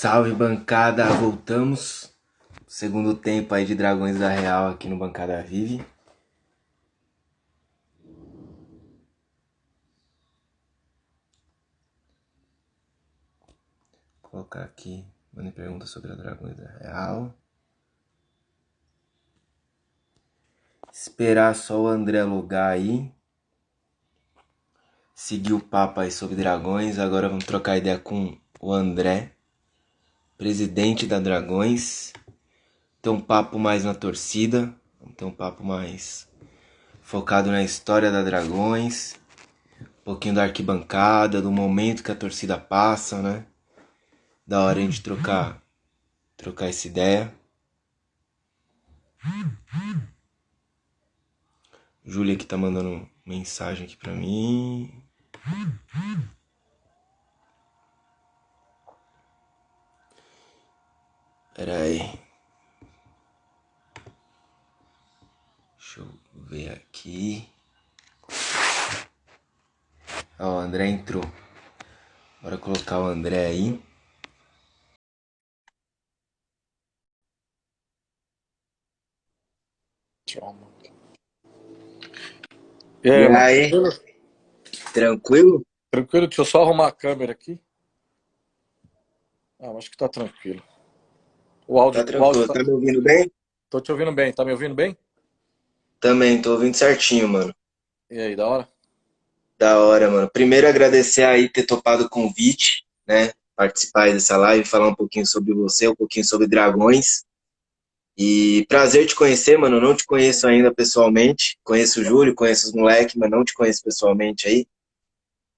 Salve bancada, voltamos. Segundo tempo aí de Dragões da Real aqui no Bancada Vive. Vou colocar aqui, mandei pergunta sobre a Dragões da Real. Esperar só o André logar aí. Seguir o papo aí sobre Dragões. Agora vamos trocar ideia com o André, presidente da Dragões. Ter um papo mais na torcida. Vamos ter um papo mais focado na história da Dragões. Um pouquinho da arquibancada, do momento que a torcida passa, né? Da hora a gente trocar essa ideia. Júlia que tá mandando mensagem aqui pra mim. Pera aí. Deixa eu ver aqui. Ó, o André entrou. Bora colocar o André aí. E E aí, mano, aí, tranquilo? tranquilo? Tranquilo, deixa eu só arrumar a câmera aqui. Ah, acho que tá tranquilo. O Tá áudio, o áudio tranquilo, tá. tá me ouvindo bem? Tô te ouvindo bem, tá me ouvindo bem? Também, tô ouvindo certinho, mano. E aí, da hora? Da hora, mano. Primeiro agradecer aí ter topado o convite, né? Participar aí dessa live, falar um pouquinho sobre você, um pouquinho sobre Dragões. E prazer te conhecer, mano. Eu não te conheço ainda pessoalmente. Conheço o Júlio, conheço os moleques, mas não te conheço pessoalmente aí.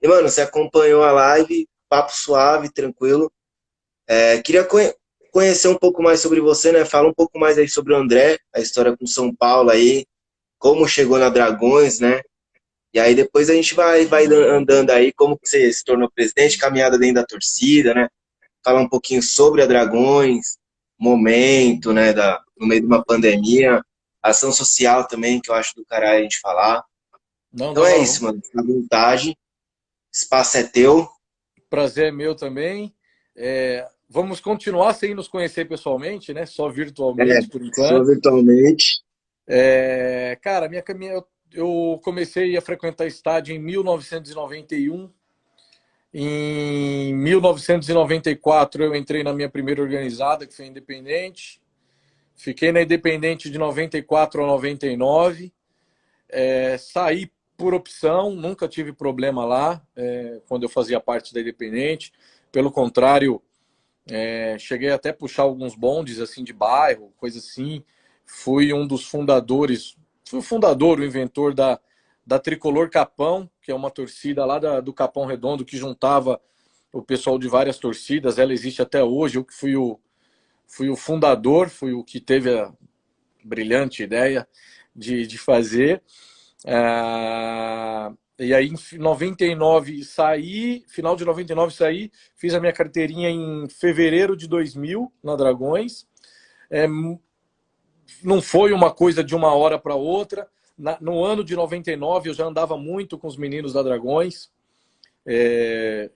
E, mano, você acompanhou a live, papo suave, tranquilo. Queria conhecer um pouco mais sobre você, né? Fala um pouco mais aí sobre o André, a história com São Paulo aí, como chegou na Dragões, né? E aí depois a gente vai andando aí, como que você se tornou presidente, caminhada dentro da torcida, né? Falar um pouquinho sobre a Dragões, momento, né, no meio de uma pandemia, ação social também, que eu acho do caralho a gente falar. Não, Então não, é não. isso, mano. Fica à vontade, espaço é teu. Prazer é meu também. Vamos continuar sem nos conhecer pessoalmente, né? Só virtualmente por Só enquanto. virtualmente. Cara, minha caminhada. Eu comecei a frequentar estádio em 1991. Em 1994 eu entrei na minha primeira organizada, que foi a Independente. Fiquei na Independente de 94 a 99. Saí por opção, nunca tive problema lá, quando eu fazia parte da Independente. Pelo contrário, cheguei até a puxar alguns bondes assim de bairro, coisa assim. Fui um dos fundadores, fui o fundador, o inventor da Tricolor Capão, que é uma torcida lá do Capão Redondo que juntava o pessoal de várias torcidas. Ela existe até hoje. Eu que fui o fundador, fui o que teve a brilhante ideia de fazer. E aí, em 99 saí, final de 99 saí, fiz a minha carteirinha em fevereiro de 2000 na Dragões. É, não foi uma coisa de uma hora para outra. No ano de 99 eu já andava muito com os meninos da Dragões.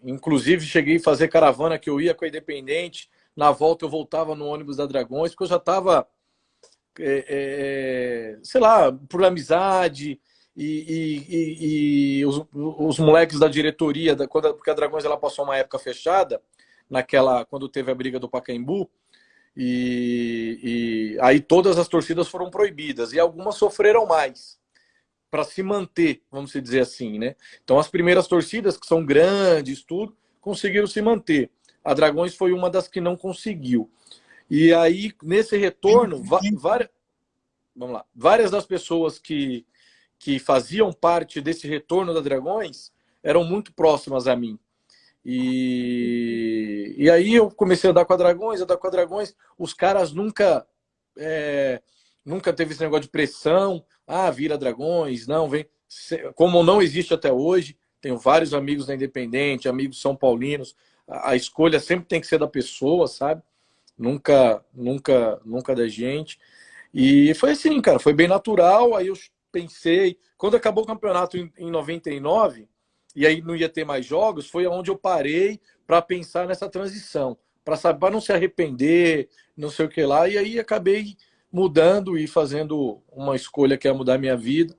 Inclusive cheguei a fazer caravana que eu ia com a Independente. Na volta eu voltava no ônibus da Dragões, porque eu já estava sei lá, por amizade e os moleques da diretoria, porque a Dragões ela passou uma época fechada, quando teve a briga do Pacaembu, e aí todas as torcidas foram proibidas, e algumas sofreram mais para se manter, vamos dizer assim, né? Então as primeiras torcidas, que são grandes, tudo, conseguiram se manter. A Dragões foi uma das que não conseguiu. E aí, nesse retorno, vamos lá, várias das pessoas que faziam parte desse retorno da Dragões eram muito próximas a mim. E aí eu comecei a andar com a Dragões, os caras nunca teve esse negócio de pressão, vira Dragões, não, vem. Como não existe até hoje, tenho vários amigos da Independente, amigos são paulinos, a escolha sempre tem que ser da pessoa, sabe? Nunca da gente. E foi assim, cara, foi bem natural. Aí eu pensei, quando acabou o campeonato em 99, e aí não ia ter mais jogos, foi onde eu parei para pensar nessa transição. para não se arrepender, não sei o que lá. E aí acabei mudando e fazendo uma escolha que é mudar minha vida.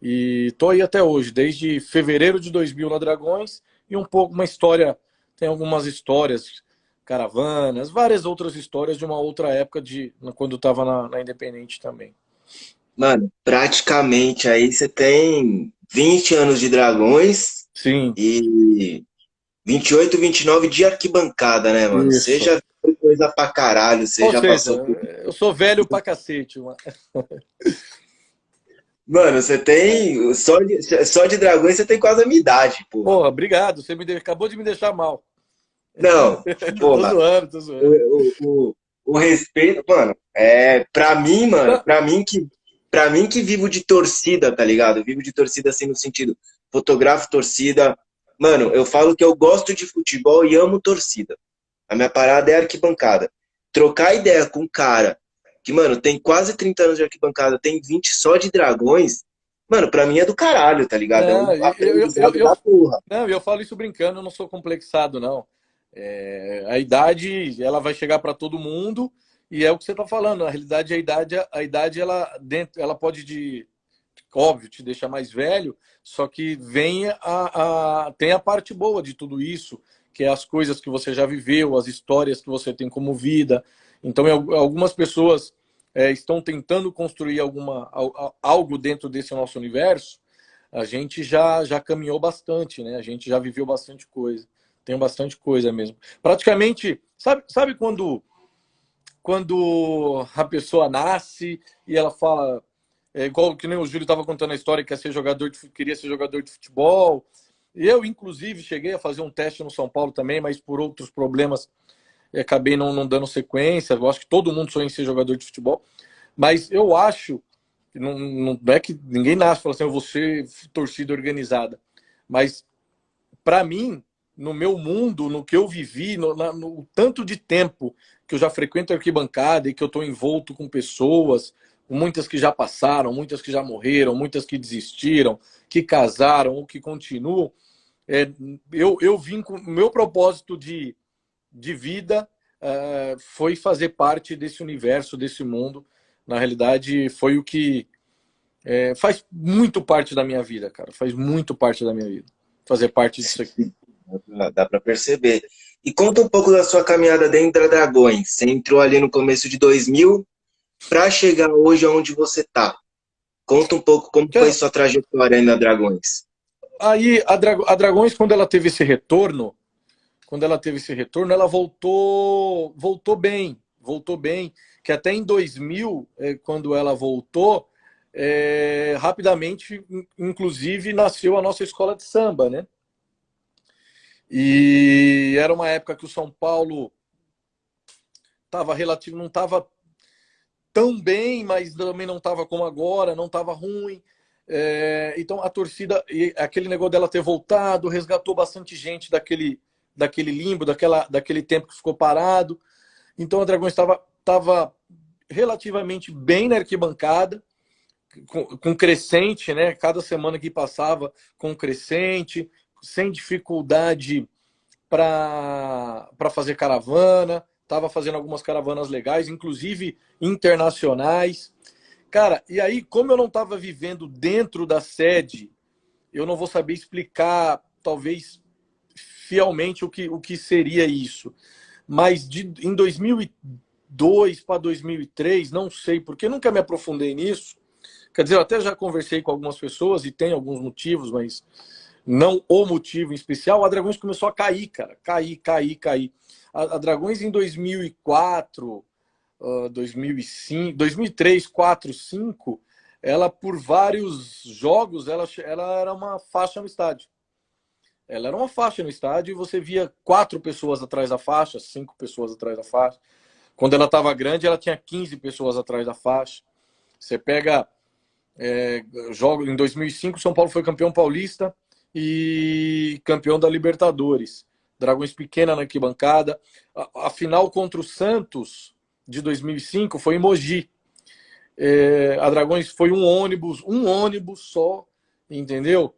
E tô aí até hoje, desde fevereiro de 2000 na Dragões, e um pouco uma história, tem algumas histórias, caravanas, várias outras histórias de uma outra época, de quando eu estava na Independente também. Mano, praticamente aí você tem 20 anos de Dragões Sim, e 28, 29 de arquibancada, né, mano? Você isso. já viu coisa pra caralho, você Ou já seja, passou por. eu sou velho pra cacete. Mano, você tem. Só de Dragões você tem quase a minha idade, porra. Porra, obrigado, você acabou de me deixar mal. Não, Tô porra. zoando, tô O, zoando. o respeito, mano, pra mim, mano, Não, pra mim que vivo de torcida, tá ligado? Eu vivo de torcida assim no sentido, fotografo torcida. Mano, eu falo que eu gosto de futebol e amo torcida. A minha parada é arquibancada. Trocar ideia com um cara que, mano, tem quase 30 anos de arquibancada, tem 20 só de Dragões, mano, pra mim é do caralho, tá ligado? É um não, aprendizado da porra. não, eu falo isso brincando, eu não sou complexado, não. A idade, ela vai chegar para todo mundo e é o que você está falando. Na realidade, a idade ela pode óbvio, te deixar mais velho, só que tem a parte boa de tudo isso, que é as coisas que você já viveu, as histórias que você tem como vida. Então, algumas pessoas estão tentando construir algo dentro desse nosso universo. A gente já caminhou bastante, né? A gente já viveu bastante coisa. Tem bastante coisa mesmo. Praticamente, sabe quando a pessoa nasce e ela fala, igual que nem o Júlio estava contando a história, que queria ser jogador de futebol. Eu, inclusive, cheguei a fazer um teste no São Paulo também, mas por outros problemas acabei não dando sequência. Eu acho que todo mundo sonha em ser jogador de futebol. Mas eu acho que não é que ninguém nasce e fala assim, eu vou ser torcida organizada. Mas, para mim, no meu mundo, no que eu vivi, no tanto de tempo que eu já frequento a arquibancada e que eu estou envolto com pessoas, muitas que já passaram, muitas que já morreram, muitas que desistiram, que casaram ou que continuam, é, eu vim com o meu propósito de vida, foi fazer parte desse universo, desse mundo. Na realidade, foi o que faz muito parte da minha vida, cara. Faz muito parte da minha vida. Fazer parte disso aqui. Dá pra perceber. E conta um pouco da sua caminhada dentro da Dragões. Você entrou ali no começo de 2000 para chegar hoje aonde você tá. Conta um pouco como foi Cara, sua trajetória aí na Dragões. aí a Dragões, quando ela teve esse retorno, ela voltou bem, que até em 2000, quando ela voltou, rapidamente, inclusive, nasceu a nossa escola de samba, né? E era uma época que o São Paulo não estava tão bem, mas também não estava como agora, não estava ruim. Então a torcida, aquele negócio dela ter voltado, resgatou bastante gente daquele limbo, daquele tempo que ficou parado. Então a Dragões estava relativamente bem na arquibancada, com crescente, né? Cada semana que passava com crescente, sem dificuldade para fazer caravana, estava fazendo algumas caravanas legais, inclusive internacionais. Cara, e aí, como eu não estava vivendo dentro da sede, eu não vou saber explicar, talvez, fielmente o que seria isso. Mas em 2002 para 2003, não sei, porque nunca me aprofundei nisso. Quer dizer, eu até já conversei com algumas pessoas e tem alguns motivos, mas não o motivo em especial. A Dragões começou a cair, cara. Cair. A Dragões em 2004, 2005, 2003, 4, 5, ela por vários jogos, ela era uma faixa no estádio. Ela era uma faixa no estádio e você via 4 pessoas atrás da faixa, 5 pessoas atrás da faixa. Quando ela estava grande, ela tinha 15 pessoas atrás da faixa. Você pega jogo em 2005, São Paulo foi campeão paulista e campeão da Libertadores. Dragões pequena na arquibancada. A final contra o Santos de 2005 foi em Mogi. A Dragões foi um ônibus só, entendeu?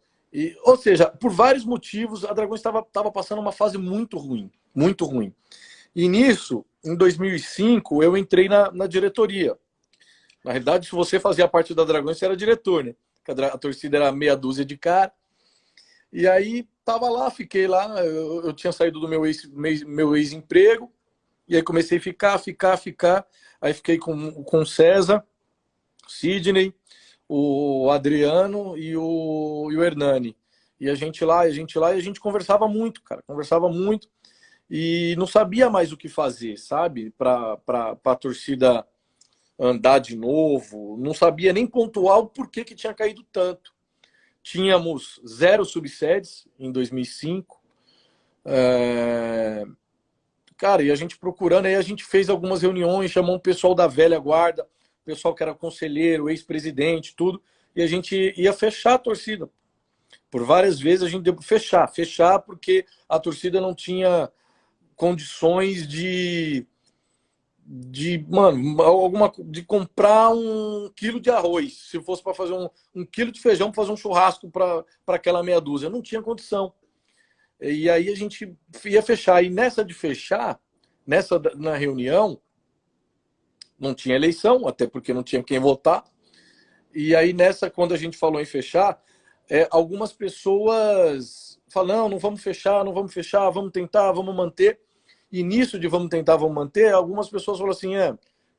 Ou seja, por vários motivos, a Dragões estava passando uma fase muito ruim, muito ruim. E nisso, em 2005, eu entrei na diretoria. Na realidade, se você fazia parte da Dragões, você era diretor, né? A torcida era meia dúzia de cara. E aí, tava lá, fiquei lá. Eu tinha saído do meu ex-emprego. E aí comecei a ficar. Aí fiquei com o César, Sidney, o Adriano e o Hernani. E a gente lá, e a gente conversava muito, cara. Conversava muito. E não sabia mais o que fazer, sabe? Para a torcida andar de novo. Não sabia nem pontuar o porquê que tinha caído tanto. Tínhamos 0 subsedes em 2005. Cara, e a gente procurando, aí a gente fez algumas reuniões, chamou um pessoal da velha guarda, pessoal que era conselheiro, ex-presidente, tudo, e a gente ia fechar a torcida. Por várias vezes a gente deu para fechar porque a torcida não tinha condições de comprar 1 quilo de arroz. Se fosse para fazer um quilo de feijão, para fazer um churrasco para aquela meia dúzia. Não tinha condição. E aí a gente ia fechar. E nessa de fechar, na reunião, não tinha eleição, até porque não tinha quem votar. E aí nessa, quando a gente falou em fechar, algumas pessoas falaram, não vamos fechar, vamos tentar, vamos manter. E nisso de vamos tentar, vamos manter, algumas pessoas falaram assim,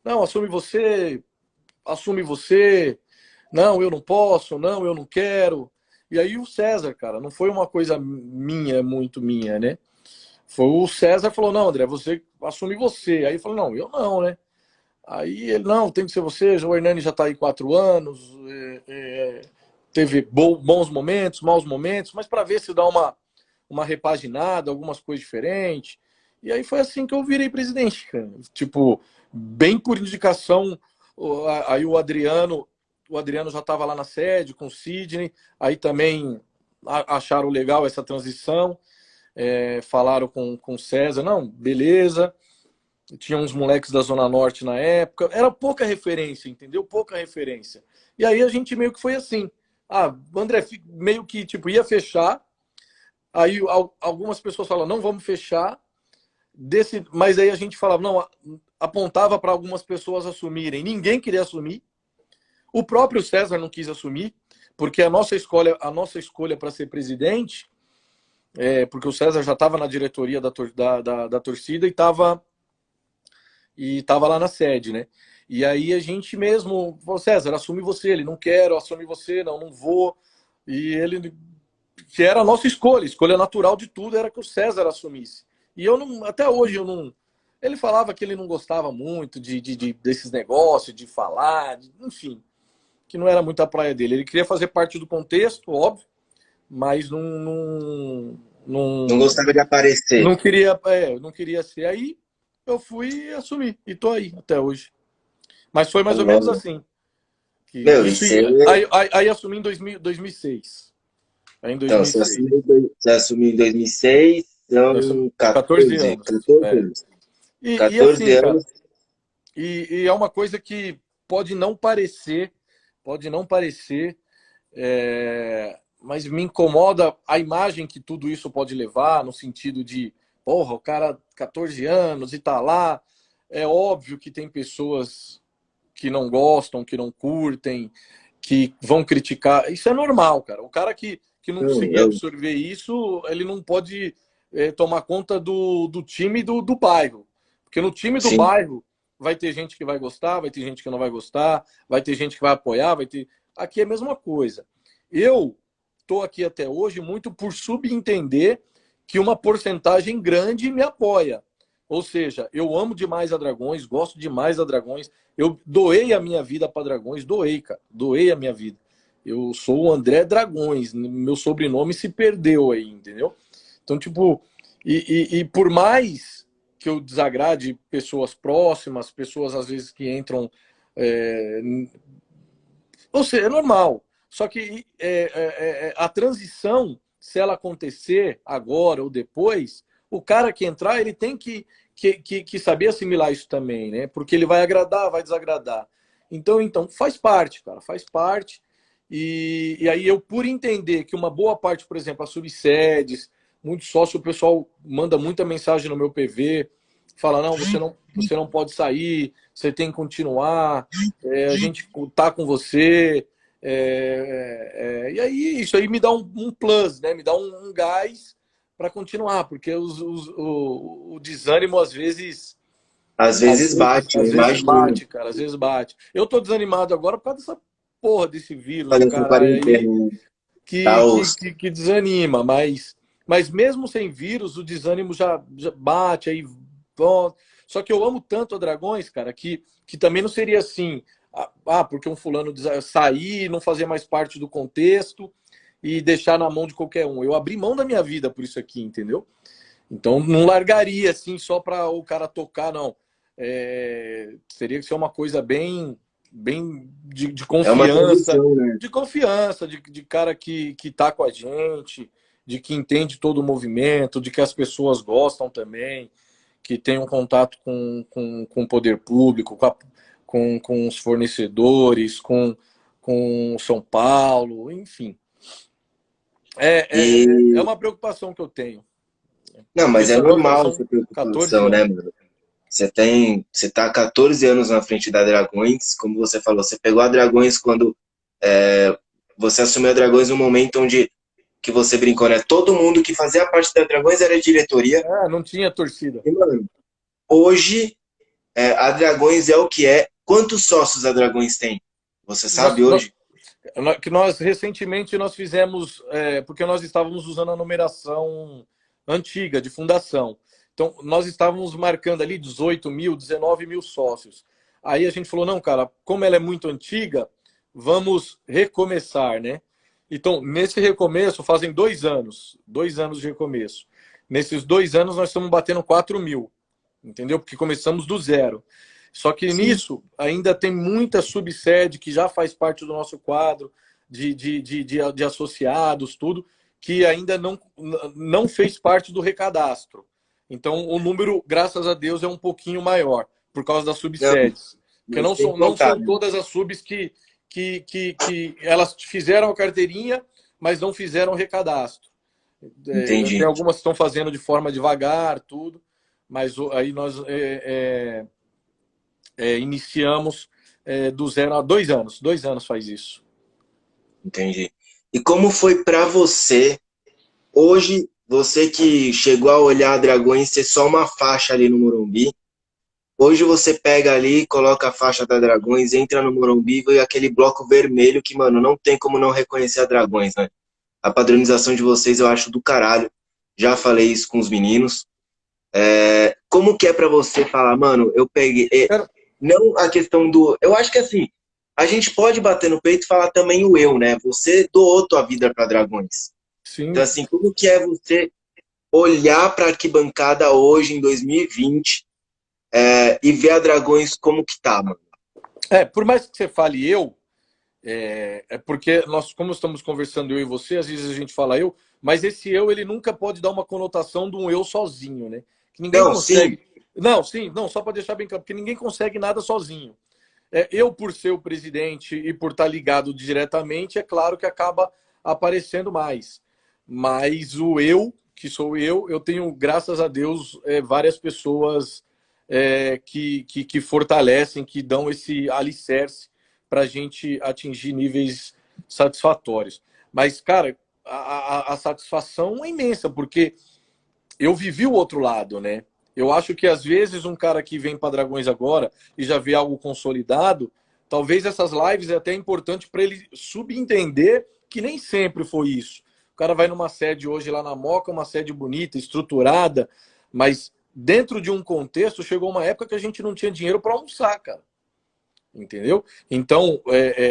não, assume você, não, eu não posso, não, eu não quero. E aí o César, cara, não foi uma coisa minha, muito minha, né? Foi o César falou, não, André, você assume você. Aí eu falei, não, eu não, né? Aí ele, não, tem que ser você, o Hernani já tá aí 4 anos, teve bons momentos, maus momentos, mas para ver se dá uma repaginada, algumas coisas diferentes. E aí foi assim que eu virei presidente, cara. Tipo, bem por indicação, aí o Adriano já estava lá na sede com o Sidney, aí também acharam legal essa transição, falaram com o César, não, beleza. Tinha uns moleques da Zona Norte na época, era pouca referência, entendeu? Pouca referência. E aí a gente meio que foi assim, André, meio que tipo, ia fechar, aí algumas pessoas falam, não vamos fechar, mas aí a gente falava, não, apontava para algumas pessoas assumirem, ninguém queria assumir, o próprio César não quis assumir, porque a nossa escolha para ser presidente, porque o César já estava na diretoria da torcida e estava lá na sede, né? E aí a gente mesmo falou, César, assume você, ele não quero, assume você, não vou. E ele, que era a nossa escolha natural de tudo era que o César assumisse. E eu não, até hoje eu não. Ele falava que ele não gostava muito desses negócios, de falar, enfim, que não era muito a praia dele. Ele queria fazer parte do contexto, óbvio, mas Não gostava de aparecer. não queria ser. Aí eu fui e assumi, e tô aí até hoje. Mas foi mais ou menos Mano. assim. Meu, e Isso, você. aí assumi em 2006. Aí em Então, 2006. você assumiu em 2006, São são 14 14, anos. 14 anos. E 14 assim, cara, anos. e é uma coisa que pode não parecer, mas me incomoda a imagem que tudo isso pode levar, no sentido de, porra, o cara 14 anos e tá lá. É óbvio que tem pessoas que não gostam, que não curtem, que vão criticar. Isso é normal, cara. O cara que não Não, conseguir absorver isso, ele não pode tomar conta do time do bairro. Porque no time do sim. bairro vai ter gente que vai gostar, vai ter gente que não vai gostar, vai ter gente que vai apoiar, vai ter. Aqui é a mesma coisa. Eu estou aqui até hoje muito por subentender que uma porcentagem grande me apoia. Ou seja, eu amo demais a Dragões, gosto demais da Dragões. Eu doei a minha vida para Dragões, doei, cara. Doei a minha vida. Eu sou o André Dragões, meu sobrenome se perdeu aí, entendeu? Então, tipo, e por mais que eu desagrade pessoas próximas, pessoas às vezes que entram. É, ou seja, é normal. Só que a transição, se ela acontecer agora ou depois, o cara que entrar, ele tem que saber assimilar isso também, né? Porque ele vai agradar, vai desagradar. Então faz parte, cara, faz parte. E aí eu, por entender que uma boa parte, por exemplo, as subsedes, muito sócio, o pessoal manda muita mensagem no meu PV, fala, não, você não pode sair, você tem que continuar, a gente tá com você. E aí, isso aí me dá um plus, né? Me dá um gás para continuar, porque o desânimo Às vezes bate, eu às vezes imagino. bate, cara, às vezes bate. Eu tô desanimado agora por causa dessa porra desse vírus do Fazer essa caralho aí, quarentena, tá osso. que desanima, mas mesmo sem vírus, o desânimo já bate, aí volta. Só que eu amo tanto a Dragões, cara, que também não seria assim, porque um fulano sair, não fazer mais parte do contexto e deixar na mão de qualquer um. Eu abri mão da minha vida por isso aqui, entendeu? Então não largaria assim só para o cara tocar, não. Teria que ser uma coisa bem É uma tradição, né? de confiança, de cara que tá com a gente, de que entende todo o movimento, de que as pessoas gostam também, que tem um contato com o poder público, com os fornecedores, com São Paulo, enfim. É E uma preocupação que eu tenho. não, Porque mas é já normal são essa 14 preocupação, né, anos. mano? Você tá há 14 anos na frente da Dragões, como você falou, você pegou a Dragões quando você assumiu a Dragões no momento onde que você brincou, né? Todo mundo que fazia parte da Dragões era diretoria. Não tinha torcida. E, mano, hoje a Dragões é o que é. Quantos sócios a Dragões tem? Você sabe Nós, nós, hoje? que nós recentemente nós fizemos, porque nós estávamos usando a numeração antiga de fundação. Então, nós estávamos marcando ali 18 mil, 19 mil sócios. Aí a gente falou, não, cara, como ela é muito antiga, vamos recomeçar, né? Então, nesse recomeço, fazem 2 anos de recomeço. Nesses 2 anos, nós estamos batendo 4 mil, entendeu? Porque começamos do zero. Só que Sim. nisso ainda tem muita subsede que já faz parte do nosso quadro de associados, tudo, que ainda não fez parte do recadastro. Então o número, graças a Deus, é um pouquinho maior, por causa das Não, subsedes. Porque mas sem não contar, são né? todas as subs que elas fizeram a carteirinha, mas não fizeram o recadastro. Tem Entendi. algumas que estão fazendo de forma devagar, tudo, mas aí nós iniciamos do zero há 2 anos. 2 anos faz isso. Entendi. E como foi pra você, hoje, você que chegou a olhar a Dragões ser só uma faixa ali no Morumbi, hoje você pega ali, coloca a faixa da Dragões, entra no Morumbi e aquele bloco vermelho que, mano, não tem como não reconhecer a Dragões, né? A padronização de vocês eu acho do caralho. Já falei isso com os meninos. Como que é pra você falar, mano, eu peguei. Cara, Não a questão do. Eu acho que assim, a gente pode bater no peito e falar também o eu, né? Você doou tua vida pra Dragões. Então, sim. assim, como que é você olhar pra arquibancada hoje, em 2020, e ver a Dragões como que tá, mano? Por mais que você fale eu, porque nós, como estamos conversando eu e você, às vezes a gente fala eu, mas esse eu, ele nunca pode dar uma conotação de um eu sozinho, né? Que ninguém Não, sim, consegue. Não, sim, não, só para deixar bem claro, porque ninguém consegue nada sozinho. Eu, por ser o presidente e por estar ligado diretamente, é claro que acaba aparecendo mais. Mas o eu, que sou eu tenho, graças a Deus, várias pessoas que fortalecem, que dão esse alicerce para a gente atingir níveis satisfatórios. Mas, cara, a satisfação é imensa, porque eu vivi o outro lado, né? Eu acho que às vezes um cara que vem para Dragões agora e já vê algo consolidado, talvez essas lives é até importante para ele subentender que nem sempre foi isso. O cara vai numa sede hoje lá na Moca, uma sede bonita, estruturada, mas dentro de um contexto chegou uma época que a gente não tinha dinheiro para almoçar, cara. Entendeu? Então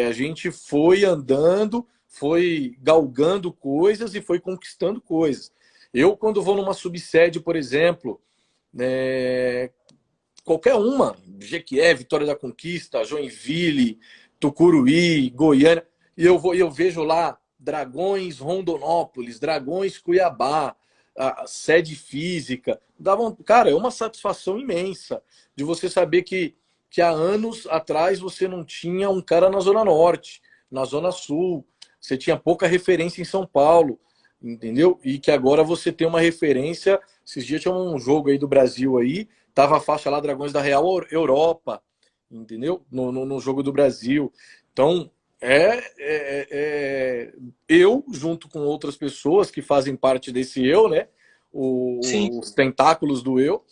a gente foi andando, foi galgando coisas e foi conquistando coisas. Eu, quando vou numa subsede, por exemplo, qualquer uma, Jequié, Vitória da Conquista, Joinville, Tucuruí, Goiânia, e eu vejo lá Dragões Rondonópolis, Dragões Cuiabá, a sede física. Cara, é uma satisfação imensa de você saber que há anos atrás você não tinha um cara na Zona Norte, na Zona Sul, você tinha pouca referência em São Paulo, entendeu? E que agora você tem uma referência. Esses dias tinha um jogo aí do Brasil aí, tava a faixa lá Dragões da Real Europa, entendeu? No jogo do Brasil. Então, eu, junto com outras pessoas que fazem parte desse eu, né? Sim. Os tentáculos do eu,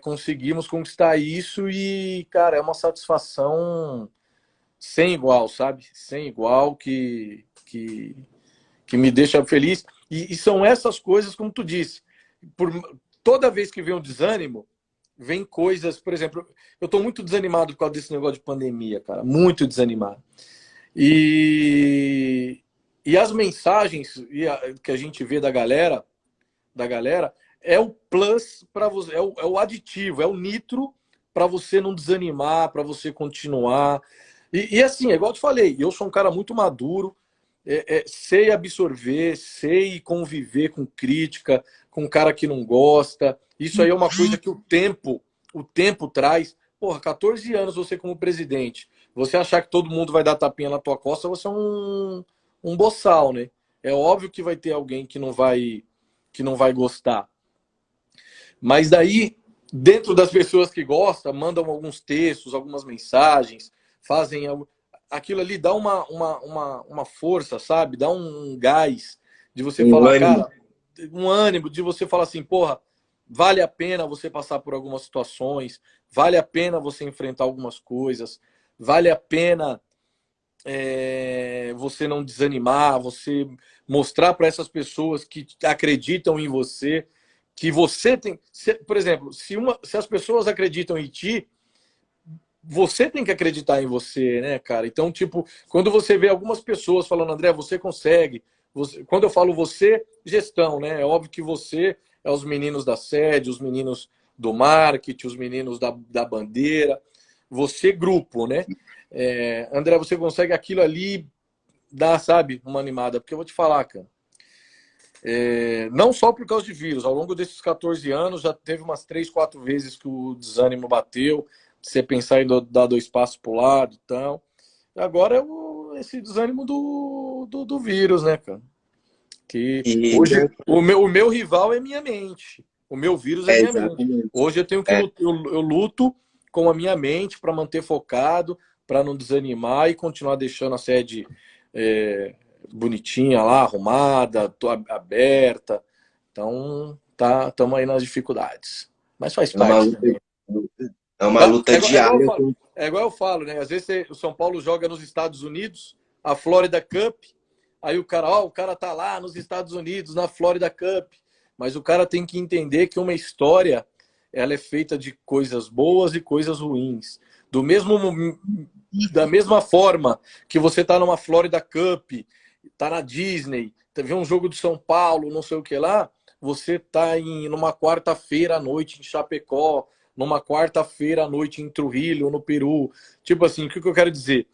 conseguimos conquistar isso e, cara, é uma satisfação sem igual, sabe? Sem igual, que me deixa feliz. E são essas coisas, como tu disse, por, toda vez que vem um desânimo, vem coisas, por exemplo, eu tô muito desanimado por causa desse negócio de pandemia, cara, muito desanimado. E as mensagens que a gente vê da galera é o plus para você, é o aditivo, é o nitro para você não desanimar, para você continuar. E assim, é igual eu te falei, eu sou um cara muito maduro, sei absorver, sei conviver com crítica, com um cara que não gosta. Isso aí é uma coisa que o tempo traz. Porra, 14 anos você como presidente. Você achar que todo mundo vai dar tapinha na tua costa, você é um boçal, né? É óbvio que vai ter alguém que não vai gostar. Mas daí, dentro das pessoas que gostam, mandam alguns textos, algumas mensagens, fazem algo. Aquilo ali dá uma força, sabe? Dá um gás de você Um falar, ânimo. cara, um ânimo de você falar assim, porra, vale a pena você passar por algumas situações, vale a pena você enfrentar algumas coisas, vale a pena você não desanimar, você mostrar para essas pessoas que acreditam em você, que você tem. Por exemplo, se as pessoas acreditam em ti, você tem que acreditar em você, né, cara? Então, tipo, quando você vê algumas pessoas falando, André, você consegue. Quando eu falo você, gestão, né? É óbvio que você é os meninos da sede, os meninos do marketing, os meninos da bandeira. Você, grupo, né? André, você consegue aquilo ali, dar, sabe, uma animada. Porque eu vou te falar, cara. Não só por causa de vírus, ao longo desses 14 anos já teve umas 3, 4 vezes que o desânimo bateu, você pensar em dar 2 passos para o lado e tal. Agora esse desânimo do vírus, né, cara? Que E hoje o meu rival é minha mente, o meu vírus é minha mente. exatamente. Hoje eu tenho que É, eu luto com a minha mente para manter focado, para não desanimar e continuar deixando a sede bonitinha lá, arrumada, aberta. Então, estamos aí nas dificuldades. Mas faz é uma parte luta, também. é uma luta É igual eu diária. falo, né? Às vezes o São Paulo joga nos Estados Unidos, a Florida Cup, aí o cara tá lá nos Estados Unidos, na Florida Cup, mas o cara tem que entender que uma história, ela é feita de coisas boas e coisas ruins. Da mesma forma que você tá numa Florida Cup, tá na Disney, vê um jogo de São Paulo, não sei o que lá, você tá numa quarta-feira à noite em Chapecó, numa quarta-feira à noite em Trujillo, no Peru. Tipo assim, o que eu quero dizer?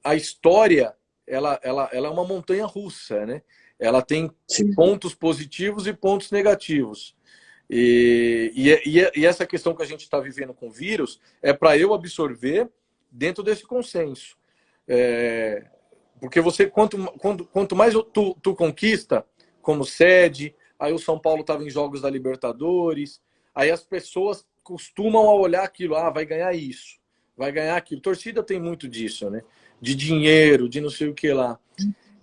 A história, ela é uma montanha russa, né? Ela tem Sim. pontos positivos e pontos negativos. E essa questão que a gente está vivendo com o vírus é para eu absorver dentro desse consenso. Porque você, quanto mais tu conquista como sede, aí o São Paulo estava em jogos da Libertadores, aí as pessoas costumam olhar aquilo, vai ganhar isso, vai ganhar aquilo. Torcida tem muito disso, né? De dinheiro, de não sei o que lá.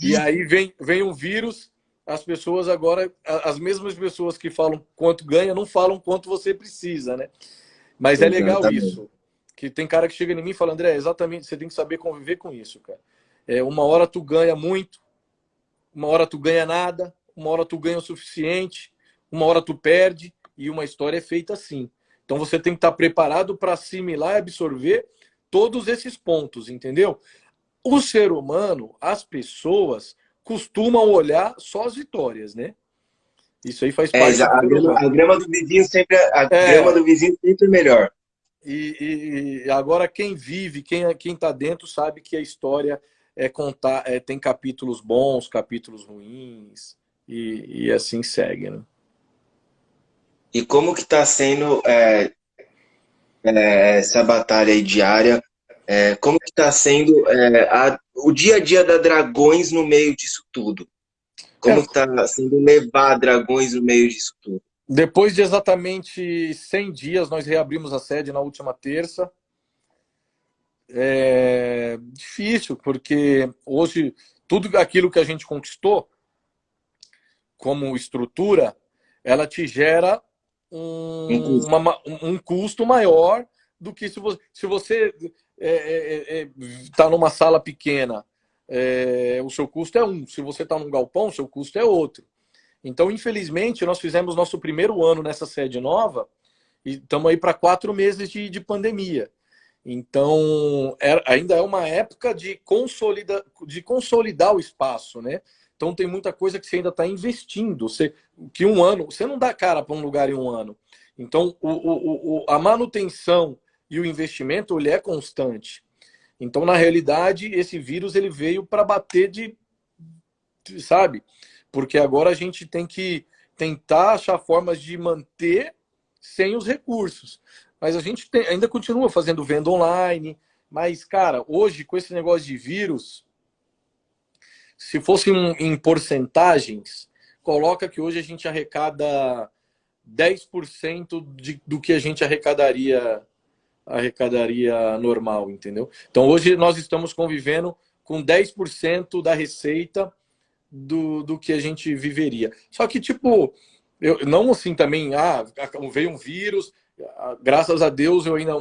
E aí vem um vírus, as pessoas agora, as mesmas pessoas que falam quanto ganha, não falam quanto você precisa, né? Mas é legal Exatamente. isso. Que tem cara que chega em mim e fala, André, exatamente, você tem que saber conviver com isso, cara. Uma hora tu ganha muito, uma hora tu ganha nada, uma hora tu ganha o suficiente, uma hora tu perde, e uma história é feita assim. Então você tem que estar preparado para assimilar e absorver todos esses pontos, entendeu? O ser humano, as pessoas, costumam olhar só as vitórias, né? Isso aí faz parte do A ser grama, humano. a grama do vizinho sempre, a grama É, do vizinho sempre é melhor. e agora quem vive, quem tá dentro, sabe que a história tem capítulos bons, capítulos ruins, e assim segue, né? E como que está sendo essa batalha aí diária? Como que está sendo o dia a dia da Dragões no meio disso tudo? Cara, Como que está sendo levar Dragões no meio disso tudo? Depois de exatamente 100 dias, nós reabrimos a sede na última terça. É difícil, porque hoje tudo aquilo que a gente conquistou como estrutura, ela te gera Inclusive, um custo maior do que se você está numa sala pequena, o seu custo é um. Se você está num galpão, o seu custo é outro. Então, infelizmente, nós fizemos nosso primeiro ano nessa sede nova e estamos aí para 4 meses de pandemia. Então, ainda é uma época de consolidar o espaço, né? Então, tem muita coisa que você ainda está investindo. Que um ano, você não dá cara para um lugar em um ano. Então, a manutenção e o investimento, ele é constante. Então, na realidade, esse vírus ele veio para bater sabe? Porque agora a gente tem que tentar achar formas de manter sem os recursos. Mas a gente ainda continua fazendo venda online. Mas, cara, hoje, com esse negócio de vírus, se fosse em porcentagens, coloca que hoje a gente arrecada 10% do que a gente arrecadaria normal, entendeu? Então, hoje nós estamos convivendo com 10% da receita do que a gente viveria. Só que, tipo, eu não assim também, veio um vírus, graças a Deus eu ainda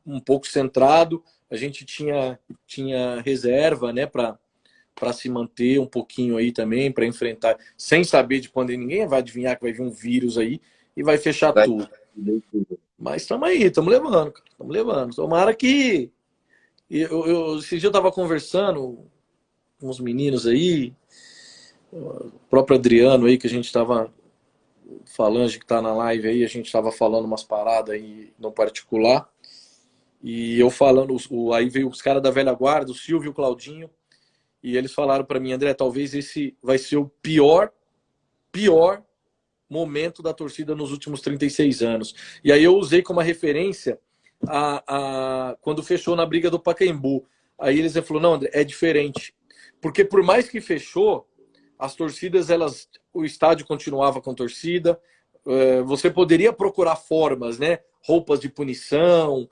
um pouco centrado, a gente tinha reserva, né, para se manter um pouquinho aí também, para enfrentar, sem saber de quando ninguém vai adivinhar que vai vir um vírus aí e vai fechar vai. tudo. Mas estamos aí, estamos levando, cara, estamos levando. Tomara que. Esse dia eu estava conversando com uns meninos aí, o próprio Adriano aí, que a gente estava falando, que está na live aí, a gente estava falando umas paradas aí no particular. E eu falando, aí veio os caras da velha guarda, o Silvio e o Claudinho, e eles falaram para mim, André, talvez esse vai ser o pior momento da torcida nos últimos 36 anos. E aí eu usei como referência quando fechou na briga do Pacaembu. Aí eles falaram, não, André, é diferente. Porque por mais que fechou, as torcidas, o estádio continuava com torcida, você poderia procurar formas, né? Roupas de punição,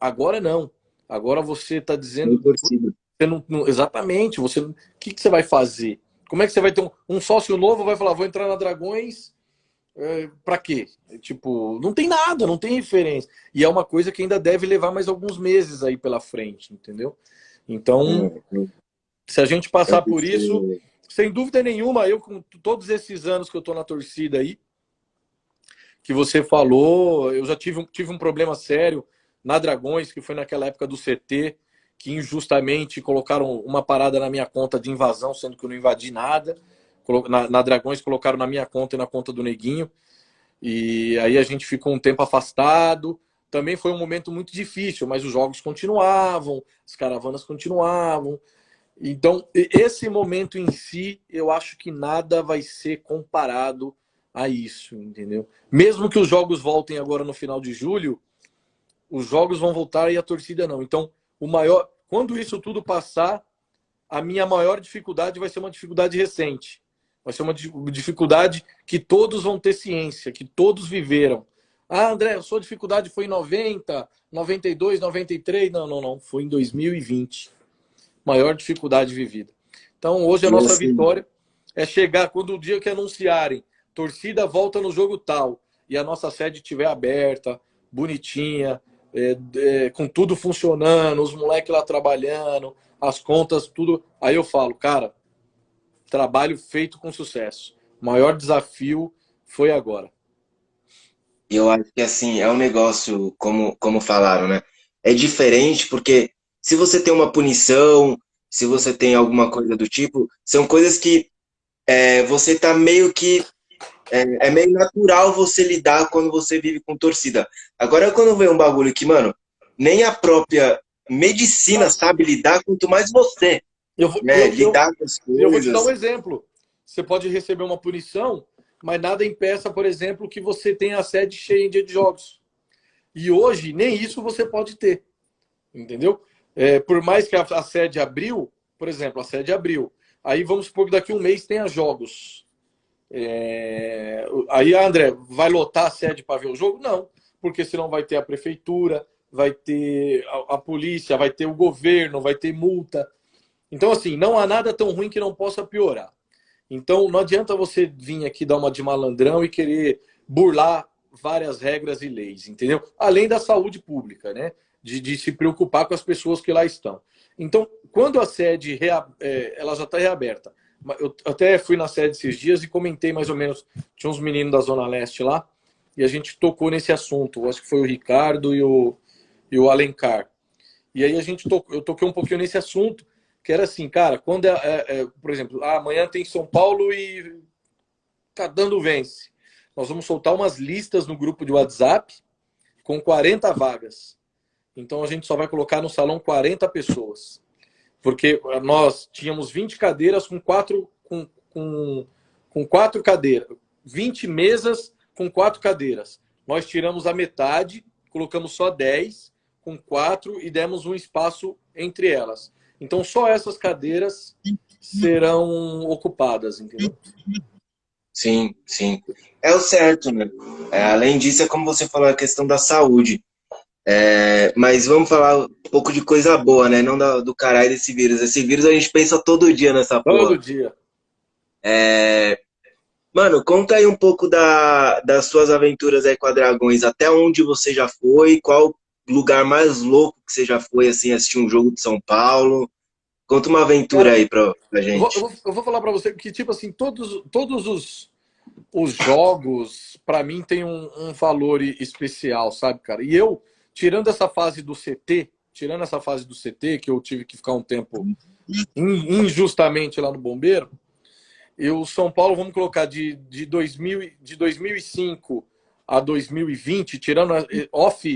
agora não. Agora você está dizendo... Você exatamente, o que você vai fazer? Como é que você vai ter um sócio novo, vai falar, vou entrar na Dragões, para quê? Tipo, não tem nada, não tem referência. E é uma coisa que ainda deve levar mais alguns meses aí pela frente, entendeu? Então, se a gente passar por isso, sem dúvida nenhuma, eu com todos esses anos que eu tô na torcida aí, que você falou, eu já tive um problema sério na Dragões, que foi naquela época do CT, que injustamente colocaram uma parada na minha conta de invasão, sendo que eu não invadi nada. Na Dragões colocaram na minha conta e na conta do Neguinho. E aí a gente ficou um tempo afastado. Também foi um momento muito difícil, mas os jogos continuavam, as caravanas continuavam. Então, esse momento em si, eu acho que nada vai ser comparado a isso, entendeu? Mesmo que os jogos voltem agora no final de julho, os jogos vão voltar e a torcida não. Então, quando isso tudo passar, a minha maior dificuldade vai ser uma dificuldade recente. Vai ser uma dificuldade que todos vão ter ciência, que todos viveram. Ah, André, a sua dificuldade foi em 90, 92, 93. Não. Foi em 2020. Maior dificuldade vivida. Então, hoje a nossa vitória é chegar quando o dia que anunciarem, torcida volta no jogo tal, e a nossa sede estiver aberta, bonitinha, com tudo funcionando, os moleques lá trabalhando, as contas, tudo. Aí eu falo, cara, trabalho feito com sucesso. O maior desafio foi agora. E eu acho que assim, é um negócio, como falaram, né? É diferente porque se você tem uma punição, se você tem alguma coisa do tipo, são coisas que você tá meio que. É meio natural você lidar quando você vive com torcida. Agora, quando vem um bagulho que, mano, nem a própria medicina sabe lidar, quanto mais você, né? Lidar com as Eu vou te dar um coisas. exemplo. Você pode receber uma punição, mas nada impeça, por exemplo, que você tenha a sede cheia em dia de jogos. E hoje, nem isso você pode ter. Entendeu? Por mais que a sede abriu, por exemplo, a sede abriu. Aí vamos supor que daqui a um mês tenha jogos. Aí, André, vai lotar a sede para ver o jogo? Não, porque senão vai ter a prefeitura, vai ter a polícia, vai ter o governo, vai ter multa. Então, assim, não há nada tão ruim que não possa piorar. Então, não adianta você vir aqui dar uma de malandrão e querer burlar várias regras e leis, entendeu? Além da saúde pública, né? De se preocupar com as pessoas que lá estão. Então, quando a sede ela já está reaberta, eu até fui na sede esses dias e comentei mais ou menos, tinha uns meninos da Zona Leste lá, e a gente tocou nesse assunto. Acho que foi o Ricardo e o Alencar. E aí eu toquei um pouquinho nesse assunto, que era assim, cara, quando por exemplo, amanhã tem São Paulo e tá dando vence. Nós vamos soltar umas listas no grupo de WhatsApp com 40 vagas. Então a gente só vai colocar no salão 40 pessoas. Porque nós tínhamos 20 cadeiras com quatro cadeiras. 20 mesas com 4 cadeiras. Nós tiramos a metade, colocamos só 10 com 4 e demos um espaço entre elas. Então só essas cadeiras serão ocupadas, entendeu? Sim, sim. É o certo, né? Além disso, é como você falou, a questão da saúde. Mas vamos falar um pouco de coisa boa, né? Não do caralho desse vírus. Esse vírus a gente pensa todo dia nessa Todo porra. dia. Mano, conta aí um pouco das suas aventuras aí com a Dragões. Até onde você já foi? Qual lugar mais louco que você já foi, assim, assistir um jogo de São Paulo? Conta uma aventura Cara, aí pra eu vou, eu gente. vou, eu vou falar para você que, tipo assim, todos os jogos, para mim, tem um valor especial, sabe, cara? E eu, tirando essa fase do CT, que eu tive que ficar um tempo injustamente lá no Bombeiro, São Paulo, vamos colocar de 2005 a 2020, tirando off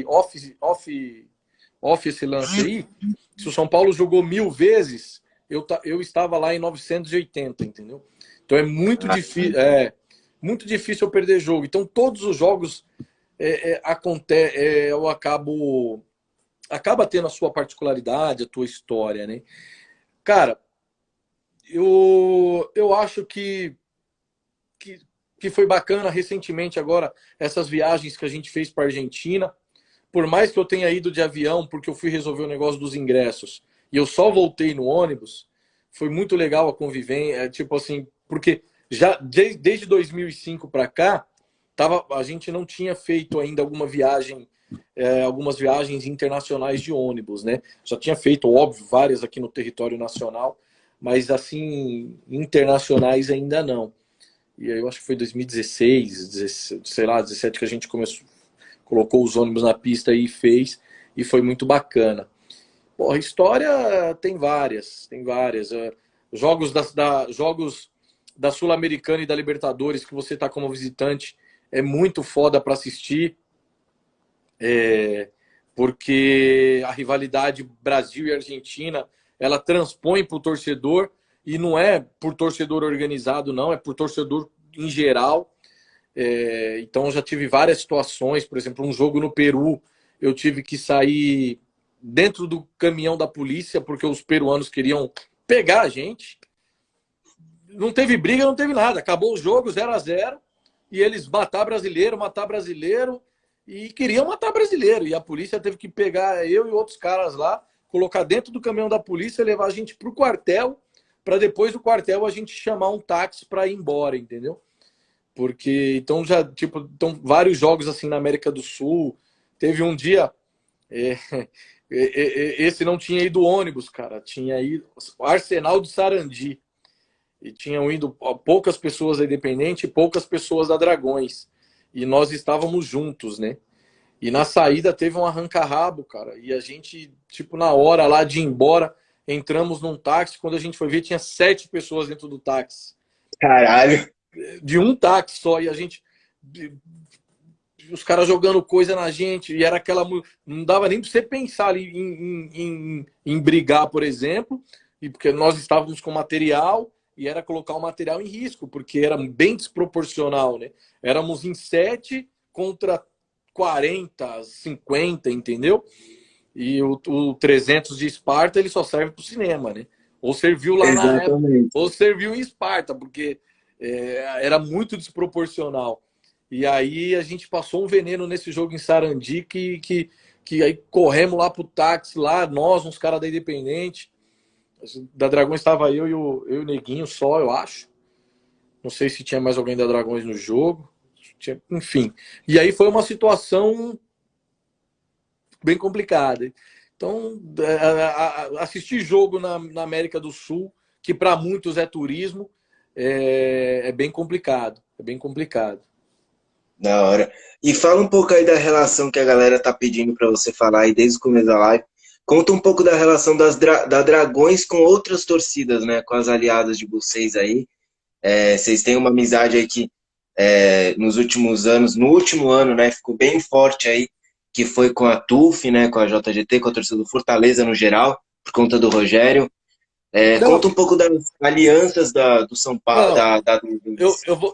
esse lance aí, se o São Paulo jogou 1000 vezes, eu estava lá em 980, entendeu? Então muito difícil eu perder jogo. Então todos os jogos eu acaba tendo a sua particularidade, a tua história, né? Cara, eu acho que, que foi bacana recentemente agora essas viagens que a gente fez para Argentina. Por mais que eu tenha ido de avião, porque eu fui resolver o negócio dos ingressos, e eu só voltei no ônibus, foi muito legal a convivência, tipo assim, porque já desde 2005 para cá, a gente não tinha feito ainda algumas viagens internacionais de ônibus, né? Já tinha feito, óbvio, várias aqui no território nacional, mas assim, internacionais ainda não. E aí eu acho que foi 2016, 17, sei lá, 17 que a gente colocou os ônibus na pista e fez, e foi muito bacana. Porra, história tem várias, tem várias. Jogos da Sul-Americana e da Libertadores que você tá como visitante é muito foda para assistir, porque a rivalidade Brasil e Argentina, ela transpõe para o torcedor, e não é por torcedor organizado, não, é por torcedor em geral. Então já tive várias situações, por exemplo, um jogo no Peru, eu tive que sair dentro do caminhão da polícia porque os peruanos queriam pegar a gente. Não teve briga, não teve nada. Acabou o jogo 0-0 e eles matar brasileiro e queriam matar brasileiro. E a polícia teve que pegar eu e outros caras lá, colocar dentro do caminhão da polícia, levar a gente pro quartel, para depois do quartel a gente chamar um táxi para ir embora, entendeu? Porque então vários jogos assim na América do Sul. Teve um dia, esse não tinha ido ônibus, cara, tinha ido o Arsenal do Sarandi e tinham ido poucas pessoas da Independente e poucas pessoas da Dragões, e nós estávamos juntos, né? E na saída teve um arranca-rabo, cara, e a gente, tipo, na hora lá de ir embora, entramos num táxi. Quando a gente foi ver, tinha 7 pessoas dentro do táxi, Caralho. de um táxi só, e a gente, os caras jogando coisa na gente, e era aquela, não dava nem para você pensar ali em brigar, por exemplo, e porque nós estávamos com material e era colocar o material em risco, porque era bem desproporcional, né? Éramos em 7 contra 40, 50, entendeu? E o 300 de Esparta, ele só serve para o cinema, né? Ou serviu lá na época, Exatamente. ou serviu em Esparta, porque era muito desproporcional. E aí a gente passou um veneno nesse jogo em Sarandi que aí corremos lá pro táxi, lá, nós, uns caras da Independente. Da Dragões estava eu e o Neguinho só, eu acho. Não sei se tinha mais alguém da Dragões no jogo. Enfim. E aí foi uma situação bem complicada. Então, assistir jogo na América do Sul, que para muitos é turismo, é bem complicado. É bem complicado. Da hora. E fala um pouco aí da relação que a galera tá pedindo para você falar aí desde o começo da live. Conta um pouco da relação da Dragões com outras torcidas, né? Com as aliadas de vocês aí. Vocês têm uma amizade aí que nos últimos anos, no último ano, né, ficou bem forte aí, que foi com a TUF, né, com a JGT, com a torcida do Fortaleza no geral, por conta do Rogério. Não, Conta um pouco das alianças do São Paulo, não. da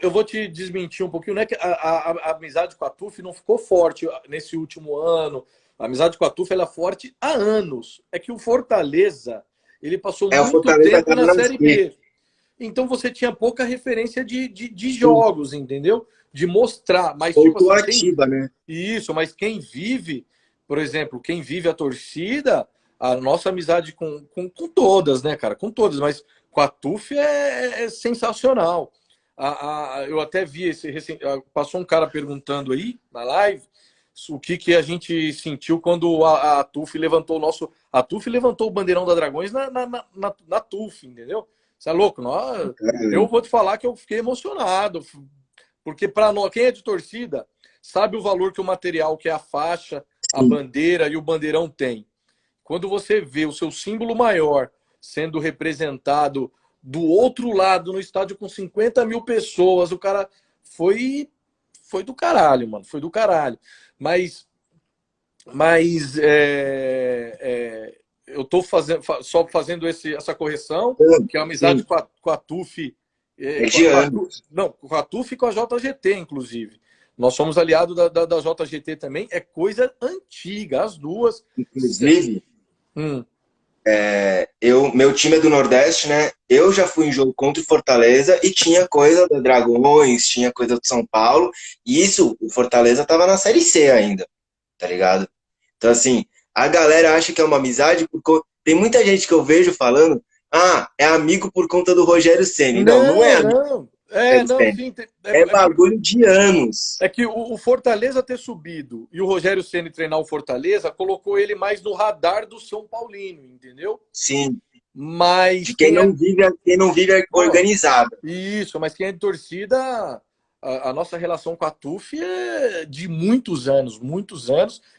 Eu vou te desmentir um pouquinho, né? Que a amizade com a TUF não ficou forte nesse último ano. A amizade com a TUF ela é forte há anos. É que o Fortaleza ele passou o muito Fortaleza tempo estava na na Série C. B. Então você tinha pouca referência de jogos, entendeu? De mostrar. Mas, tipo Voltou assim, ativa, né? isso, mas quem vive, por exemplo, quem vive a torcida, a nossa amizade com todas, né, cara? Com todas, mas com a TUF é sensacional. Eu até vi passou um cara perguntando aí na live o que a gente sentiu quando a TUF levantou o nosso. A TUF levantou o bandeirão da Dragões na TUF, entendeu? Você é louco? Eu vou te falar que eu fiquei emocionado, porque para nós, quem é de torcida, sabe o valor que o material, que é a faixa, a Sim. bandeira e o bandeirão tem. Quando você vê o seu símbolo maior sendo representado do outro lado, no estádio com 50 mil pessoas, o cara foi do caralho, mano. Foi do caralho. Mas eu tô só fazendo essa correção, que é a amizade Sim, com a TUF, é de anos. não, com a TUF e com a JGT, inclusive. Nós somos aliados da JGT também, é coisa antiga, as duas. Inclusive, Hum. meu time é do Nordeste, né? Eu já fui em jogo contra o Fortaleza e tinha coisa da Dragões, tinha coisa do São Paulo. E isso, o Fortaleza tava na Série C ainda, tá ligado? Então, assim, a galera acha que é uma amizade porque tem muita gente que eu vejo falando, é amigo por conta do Rogério Ceni. Não, não é Não, amigo não. do Rogério Não, Ceni. sim. É bagulho de anos. É que o Fortaleza ter subido e o Rogério Ceni treinar o Fortaleza colocou ele mais no radar do São Paulino, entendeu? Sim, Mas de quem não vive Ó, organizado. isso, mas quem é de torcida, a nossa relação com a TUF é de muitos anos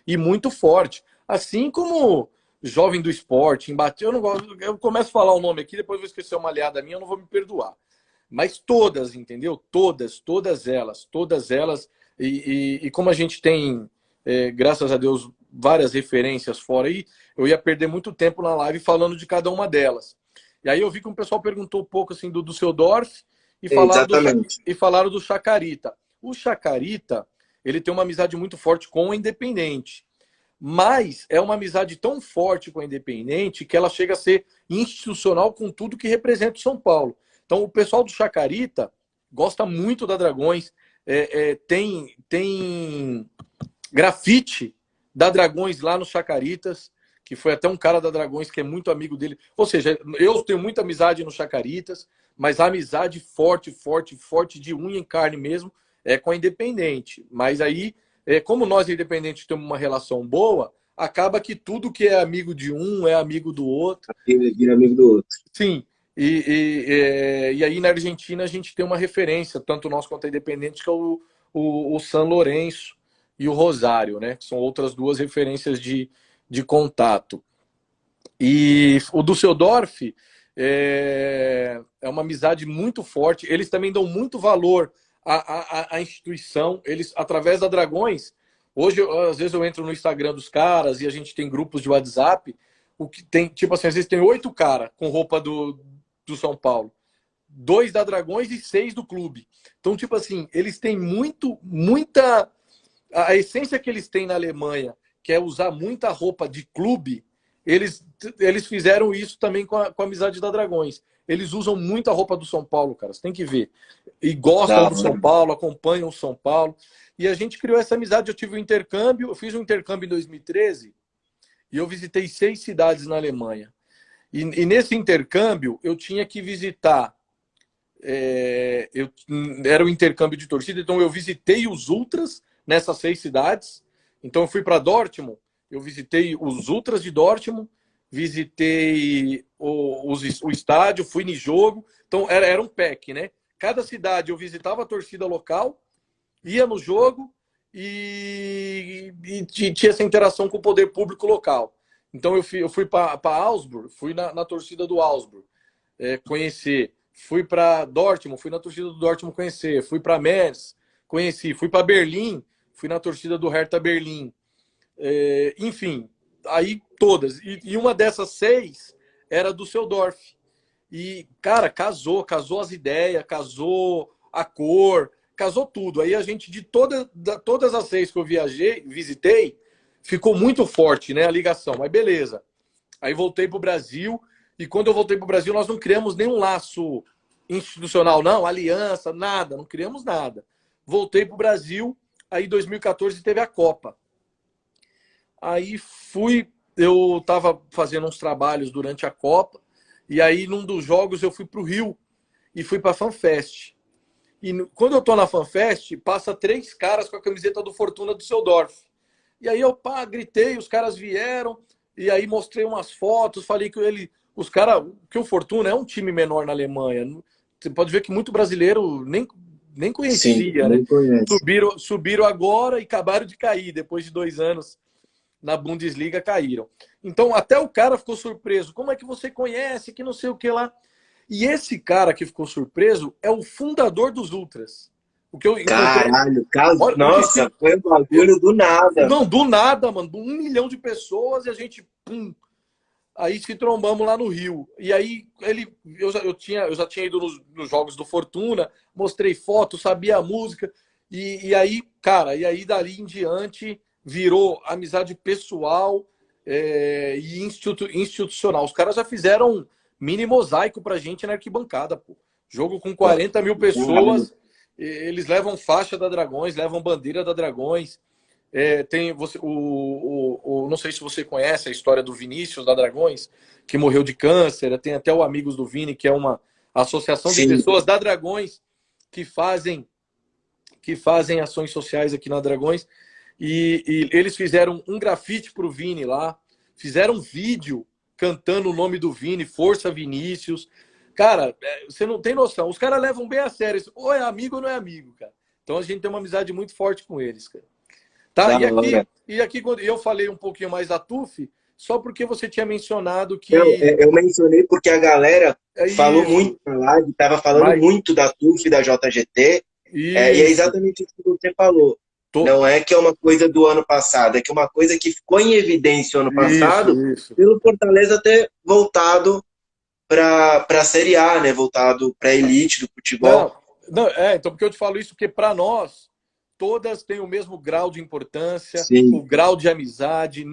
e muito forte. Assim como jovem do esporte, embate, eu não gosto, eu começo a falar o nome aqui, depois vou esquecer uma aliada minha, eu não vou me perdoar. Mas todas, entendeu? Todas elas. E como a gente tem, graças a Deus, várias referências fora aí, eu ia perder muito tempo na live falando de cada uma delas. E aí eu vi que o pessoal perguntou um pouco assim do Düsseldorf Exatamente. e falaram do Chacarita. O Chacarita, ele tem uma amizade muito forte com o Independente. Mas é uma amizade tão forte com a Independente que ela chega a ser institucional com tudo que representa o São Paulo. Então, o pessoal do Chacarita gosta muito da Dragões, tem grafite da Dragões lá nos Chacaritas, que foi até um cara da Dragões que é muito amigo dele. Ou seja, eu tenho muita amizade no Chacaritas, mas a amizade forte, forte, forte de unha em carne mesmo é com a Independente. Mas aí, como nós Independentes temos uma relação boa, acaba que tudo que é amigo de um é amigo do outro. Aquele vira amigo do outro. Sim. E aí na Argentina a gente tem uma referência, tanto nós quanto a Independente, que é o San Lourenço e o Rosário, né? Que são outras duas referências de contato. E o Düsseldorf é uma amizade muito forte. Eles também dão muito valor à instituição. Eles, através da Dragões, hoje, às vezes, eu entro no Instagram dos caras e a gente tem grupos de WhatsApp. O que tem, tipo assim, às vezes tem 8 caras com roupa do São Paulo. 2 da Dragões e 6 do clube. Então, tipo assim, eles têm muita. A essência que eles têm na Alemanha, que é usar muita roupa de clube, eles fizeram isso também com a amizade da Dragões. eles usam muito a roupa do São Paulo, cara. Você tem que ver. E gostam Da do hora. São Paulo, acompanham o São Paulo. E a gente criou essa amizade. Eu tive um intercâmbio, eu fiz um intercâmbio em 2013 e eu visitei 6 cidades na Alemanha. E nesse intercâmbio eu tinha que visitar. Era o intercâmbio de torcida, então eu visitei os Ultras nessas 6 cidades. Então eu fui para Dortmund, eu visitei os Ultras de Dortmund, visitei o estádio, fui no jogo. Então era um pack, né? Cada cidade eu visitava a torcida local, ia no jogo e tinha essa interação com o poder público local. Então eu fui para Augsburg, fui na torcida do Augsburg conhecer. Fui para Dortmund, fui na torcida do Dortmund conhecer. Fui para Metz, conheci. Fui para Berlim, fui na torcida do Hertha Berlim. Enfim, aí todas. E uma dessas 6 era do Düsseldorf. E, cara, casou as ideias, casou a cor, casou tudo. Aí a gente, de todas as 6 que eu visitei, ficou muito forte, né, a ligação. Mas beleza. Aí voltei para o Brasil. E quando eu voltei para o Brasil, nós não criamos nenhum laço institucional, não, aliança, nada, não criamos nada. Voltei para o Brasil, aí em 2014 teve a Copa. Aí eu estava fazendo uns trabalhos durante a Copa, e aí num dos jogos eu fui para o Rio e fui para a FanFest. E quando eu tô na FanFest, passa 3 caras com a camiseta do Fortuna Düsseldorf. E aí eu gritei, os caras vieram, e aí mostrei umas fotos, falei que o Fortuna é um time menor na Alemanha. Você pode ver que muito brasileiro nem conhecia, Sim, né? nem conhece. Subiram agora e acabaram de cair. Depois de 2 anos na Bundesliga, caíram. Então, até o cara ficou surpreso. Como é que você conhece? Que não sei o que lá. E esse cara que ficou surpreso é o fundador dos Ultras. O que eu encontrei... Caralho, nossa, foi um bagulho do nada. Não, do nada, mano. 1 milhão de pessoas e a gente... Pum, aí se trombamos lá no Rio. E aí eu já tinha ido nos jogos do Fortuna, mostrei foto, sabia a música. E aí, cara, dali em diante virou amizade pessoal e institucional. Os caras já fizeram um mini mosaico pra gente na arquibancada, pô. Jogo com 40 mil pessoas, eles levam faixa da Dragões, levam bandeira da Dragões. Tem não sei se você conhece a história do Vinícius da Dragões, que morreu de câncer. Tem até o Amigos do Vini, que é uma associação de pessoas da Dragões que fazem ações sociais aqui na Dragões. E eles fizeram um grafite pro Vini lá, fizeram um vídeo cantando o nome do Vini, Força Vinícius. Cara, você não tem noção. Os caras levam bem a sério. Ou é amigo ou não é amigo, cara. Então a gente tem uma amizade muito forte com eles, cara. Tá? E aqui quando eu falei um pouquinho mais da TUF, só porque você tinha mencionado que... Eu mencionei porque a galera falou muito na live, estava falando muito da TUF e da JGT, e é exatamente isso que você falou. Não é que é uma coisa do ano passado, é que é uma coisa que ficou em evidência ano passado, pelo Fortaleza ter voltado para a Série A, né? Voltado para a elite do futebol. Então porque eu te falo isso, porque para nós todas têm o mesmo grau de importância, Sim. O grau de amizade,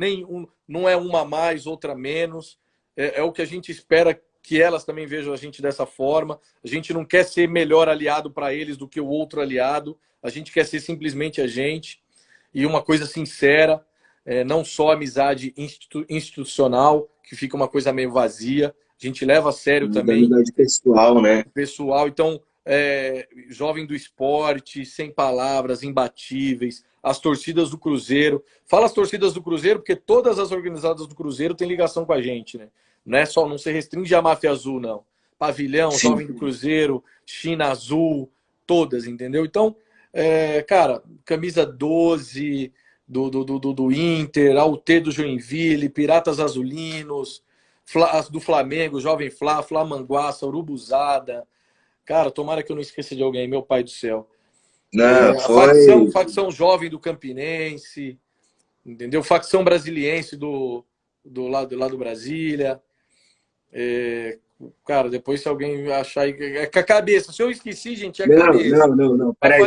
não é uma mais, outra menos. É o que a gente espera que elas também vejam a gente dessa forma. A gente não quer ser melhor aliado para eles do que o outro aliado. A gente quer ser simplesmente a gente. E uma coisa sincera, não só amizade institucional, que fica uma coisa meio vazia. A gente leva a sério também. Amizade pessoal, né? Pessoal, então... jovem do esporte, sem palavras, imbatíveis, as torcidas do Cruzeiro. Fala as torcidas do Cruzeiro, porque todas as organizadas do Cruzeiro têm ligação com a gente, né? Não se restringe à Máfia Azul, não. Pavilhão, sim. Jovem do Cruzeiro, China Azul, todas, entendeu? Então, cara, camisa 12 do Inter, AUT do Joinville, Piratas Azulinos, do Flamengo, Jovem Flá, Flamanguaça, Urubuzada. Cara, tomara que eu não esqueça de alguém, meu pai do céu. Não, facção jovem do Campinense, entendeu? Facção brasiliense do lado do Brasília. Cara, depois se alguém achar... É com a cabeça. Se eu esqueci, gente, é a cabeça. Não. Peraí,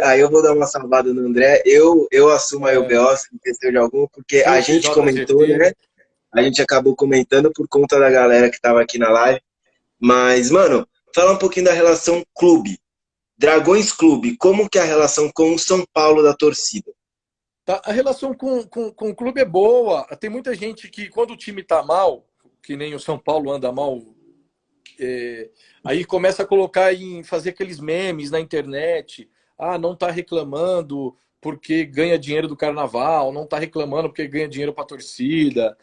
aí eu vou dar uma salvada no André. Eu assumo aí o BO, se esqueceu de algum, porque a gente comentou, né? a gente acabou comentando por conta da galera que estava aqui na live. Mas, mano, fala um pouquinho da relação clube. Dragões Clube, como que é a relação com o São Paulo da torcida? Tá, a relação com o clube é boa. Tem muita gente que, quando o time tá mal, que nem o São Paulo anda mal, aí começa a colocar fazer aqueles memes na internet. Ah, não tá reclamando porque ganha dinheiro do carnaval, não tá reclamando porque ganha dinheiro pra torcida.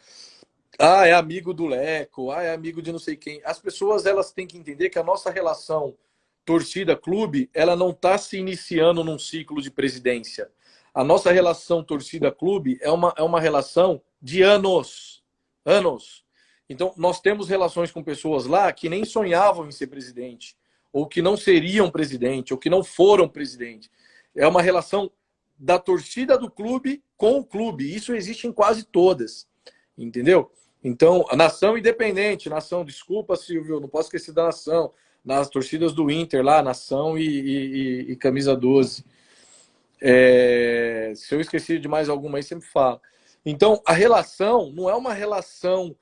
Ah, é amigo do Leco, ah, é amigo de não sei quem. As pessoas, elas têm que entender que a nossa relação torcida-clube, ela não está se iniciando num ciclo de presidência. A nossa relação torcida-clube é uma relação de anos. Anos. Então, nós temos relações com pessoas lá que nem sonhavam em ser presidente, ou que não seriam presidente, ou que não foram presidente. É uma relação da torcida do clube com o clube. Isso existe em quase todas. Entendeu? Então, a nação independente, nação, desculpa, Silvio, não posso esquecer da nação, nas torcidas do Inter lá, nação e camisa 12. Se eu esqueci de mais alguma aí, sempre falo. Então, a relação não é uma relação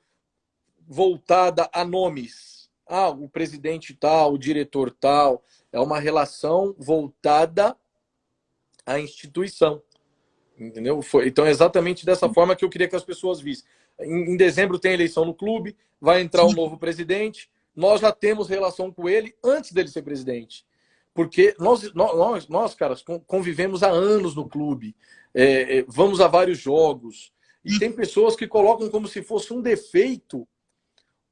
voltada a nomes. Ah, o presidente tal, o diretor tal. É uma relação voltada à instituição. Entendeu? Então, é exatamente dessa forma que eu queria que as pessoas vissem. Em dezembro tem eleição no clube, vai entrar um novo presidente. Nós já temos relação com ele antes dele ser presidente. Porque nós caras, convivemos há anos no clube. Vamos a vários jogos. E tem pessoas que colocam como se fosse um defeito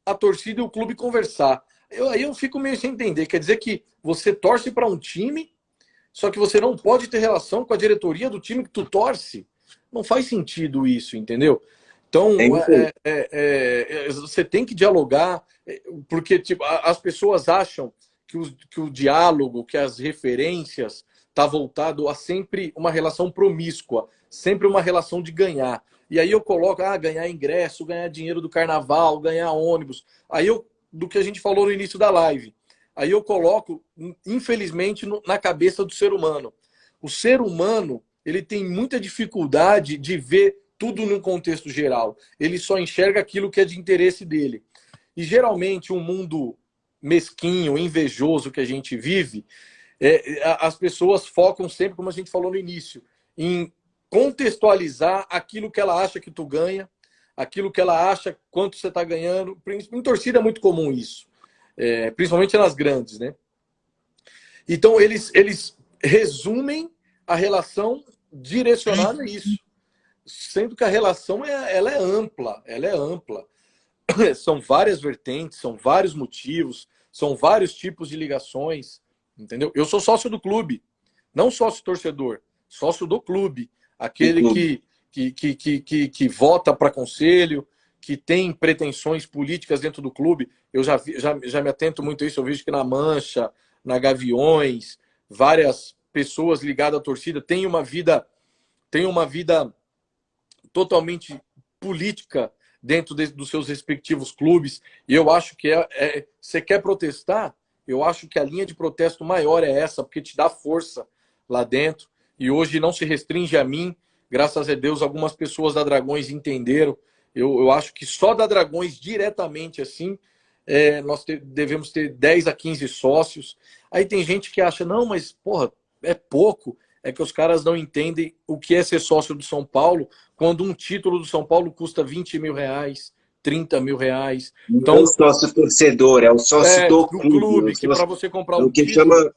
a torcida e o clube conversar. Aí eu fico meio sem entender. Quer dizer que você torce para um time, só que você não pode ter relação com a diretoria do time que tu torce. Não faz sentido isso, entendeu? Então, você tem que dialogar, porque tipo, as pessoas acham que o diálogo, que as referências está voltado a sempre uma relação promíscua, sempre uma relação de ganhar. E aí eu coloco, ganhar ingresso, ganhar dinheiro do carnaval, ganhar ônibus. Aí do que a gente falou no início da live. Aí eu coloco, infelizmente, na cabeça do ser humano. O ser humano, ele tem muita dificuldade de ver tudo num contexto geral. Ele só enxerga aquilo que é de interesse dele. E geralmente um mundo mesquinho, invejoso que a gente vive, as pessoas focam sempre, como a gente falou no início, em contextualizar aquilo que ela acha que tu ganha, aquilo que ela acha quanto você está ganhando. Em torcida é muito comum isso, principalmente nas grandes, né? Então eles resumem a relação direcionada a isso, sendo que a relação ela é ampla, São várias vertentes, são vários motivos, são vários tipos de ligações, entendeu? Eu sou sócio do clube, não sócio torcedor, sócio do clube, aquele que vota para conselho, que tem pretensões políticas dentro do clube. Eu já me atento muito a isso, eu vejo que na Mancha, na Gaviões, várias pessoas ligadas à torcida têm uma vida totalmente política dentro dos seus respectivos clubes. E eu acho que você quer protestar, eu acho que a linha de protesto maior é essa, porque te dá força lá dentro. E hoje não se restringe a mim. Graças a Deus, algumas pessoas da Dragões entenderam. Eu acho que só da Dragões, diretamente assim, nós devemos ter 10 a 15 sócios. Aí tem gente que acha, não, mas, porra, é pouco. É que os caras não entendem o que é ser sócio do São Paulo, quando um título do São Paulo custa 20 mil reais, 30 mil reais. Então, não é o sócio torcedor, é o sócio do clube. Que para você comprar o que título...